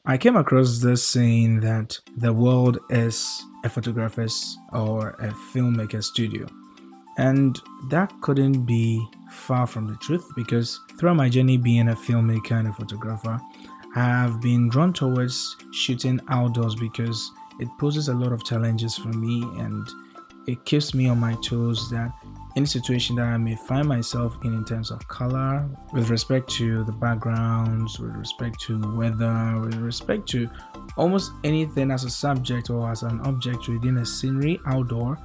I came across this saying that the world is a photographer's or a filmmaker's studio. And that couldn't be far from the truth because throughout my journey being a filmmaker and a photographer, I have been drawn towards shooting outdoors because it poses a lot of challenges for me and it keeps me on my toes that any situation that I may find myself in terms of color, with respect to the backgrounds, with respect to weather, with respect to almost anything as a subject or as an object within a scenery outdoor,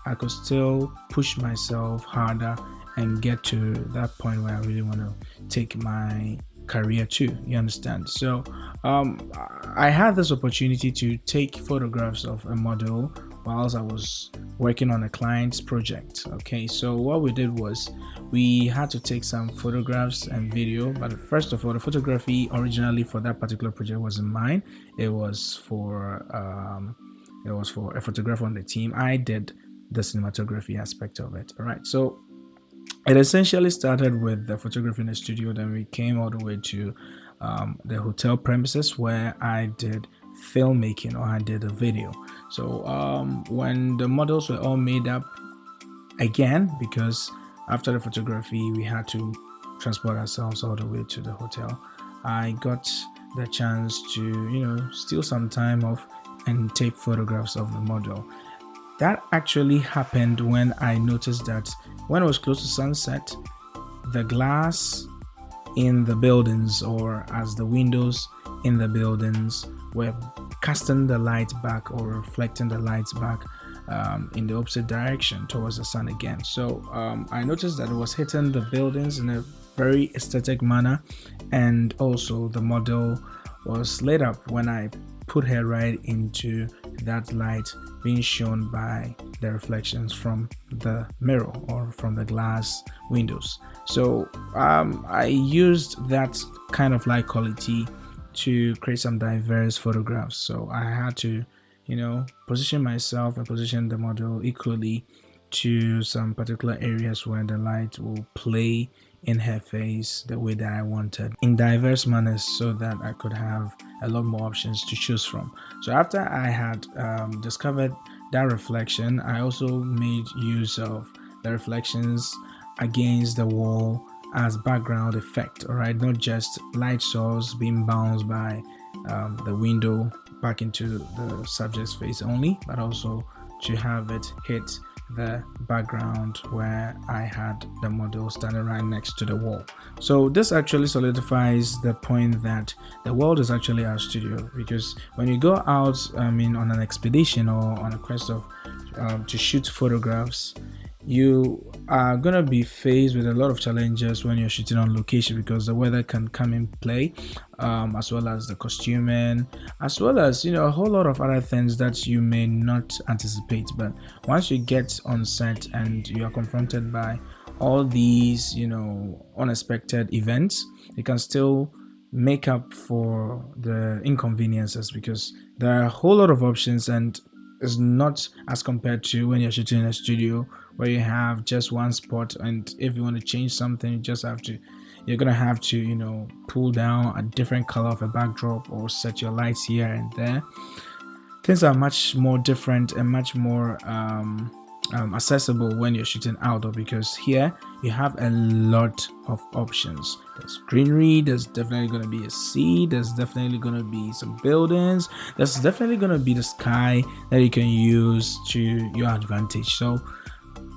I could still push myself harder and get to that point where I really want to take my career to. You understand? So I had this opportunity to take photographs of a model whilst I was working on a client's project. Okay, so what we did was we had to take some photographs and video, but first of all, the photography originally for that particular project wasn't mine. It was for a photographer on the team. I did the cinematography aspect of it. All right, so it essentially started with the photography in the studio, then we came all the way to the hotel premises where I did filmmaking or I did a video. So when the models were all made up again, because after the photography we had to transport ourselves all the way to the hotel, I got the chance to steal some time off and take photographs of the model. That actually happened when I noticed that when it was close to sunset, the glass in the buildings, or as the windows in the buildings, were casting the light back or reflecting the lights back in the opposite direction towards the sun again. So I noticed that it was hitting the buildings in a very aesthetic manner, and also the model was lit up when I put her right into that light being shown by the reflections from the mirror or from the glass windows. So I used that kind of light quality to create some diverse photographs. So I had to position myself and position the model equally to some particular areas where the light will play in her face the way that I wanted in diverse manners, so that I could have a lot more options to choose from. So after I had discovered that reflection, I also made use of the reflections against the wall as background effect. All right, not just light source being bounced by the window back into the subject's face only, but also to have it hit the background where I had the model standing right next to the wall. So this actually solidifies the point that the world is actually our studio, because when you go out on an expedition or on a quest of to shoot photographs, you are going to be faced with a lot of challenges when you're shooting on location, because the weather can come in play, as well as the costuming, as well as a whole lot of other things that you may not anticipate. But once you get on set and you are confronted by all these unexpected events, you can still make up for the inconveniences, because there are a whole lot of options, and it's not as compared to when you're shooting in a studio where you have just one spot, and if you want to change something, you're gonna have to pull down a different color of a backdrop or set your lights here and there. Things are much more different and much more accessible when you're shooting outdoor, because here you have a lot of options. There's greenery, there's definitely going to be a sea, there's definitely going to be some buildings, there's definitely going to be the sky that you can use to your advantage. So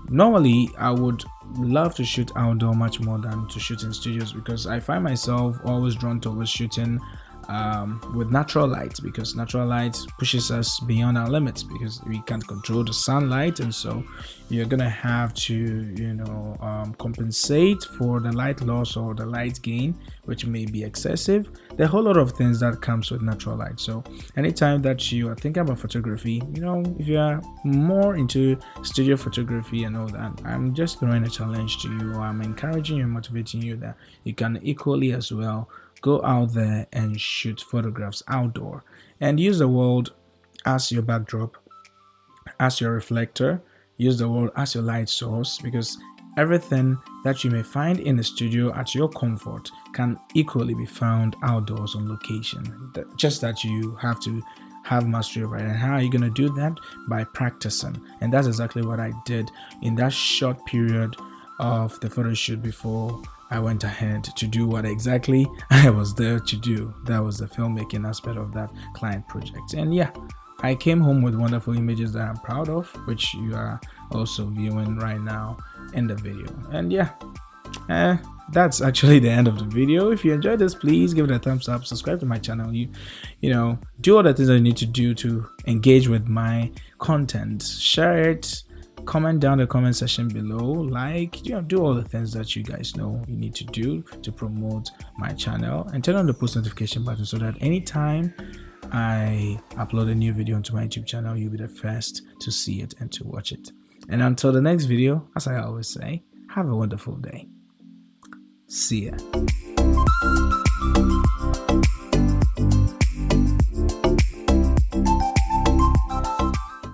normally I would love to shoot outdoor much more than to shoot in studios, because I find myself always drawn towards shooting with natural light, because natural light pushes us beyond our limits, because we can't control the sunlight, and so you're gonna have to compensate for the light loss or the light gain, which may be excessive. There are a whole lot of things that comes with natural light. So anytime that you are thinking about photography, if you are more into studio photography and all that, I'm just throwing a challenge to you, or I'm encouraging you and motivating you that you can equally as well go out there and shoot photographs outdoor and use the world as your backdrop, as your reflector, use the world as your light source, because Everything that you may find in the studio at your comfort can equally be found outdoors on location. Just that you have to have mastery over it. And how are you going to do that? By practicing. And that's exactly what I did in that short period of the photo shoot before I went ahead to do what exactly I was there to do. That was the filmmaking aspect of that client project. And yeah, I came home with wonderful images that I'm proud of, which you are also viewing right now in the video. And yeah, that's actually the end of the video. If you enjoyed this, please give it a thumbs up, subscribe to my channel, you know, do all the things that you need to do to engage with my content. Share it, comment down the comment section below, like, do all the things that you guys know you need to do to promote my channel, and turn on the post notification button so that anytime I upload a new video onto my YouTube channel, you'll be the first to see it and to watch it. And until the next video, as I always say, have a wonderful day. See ya.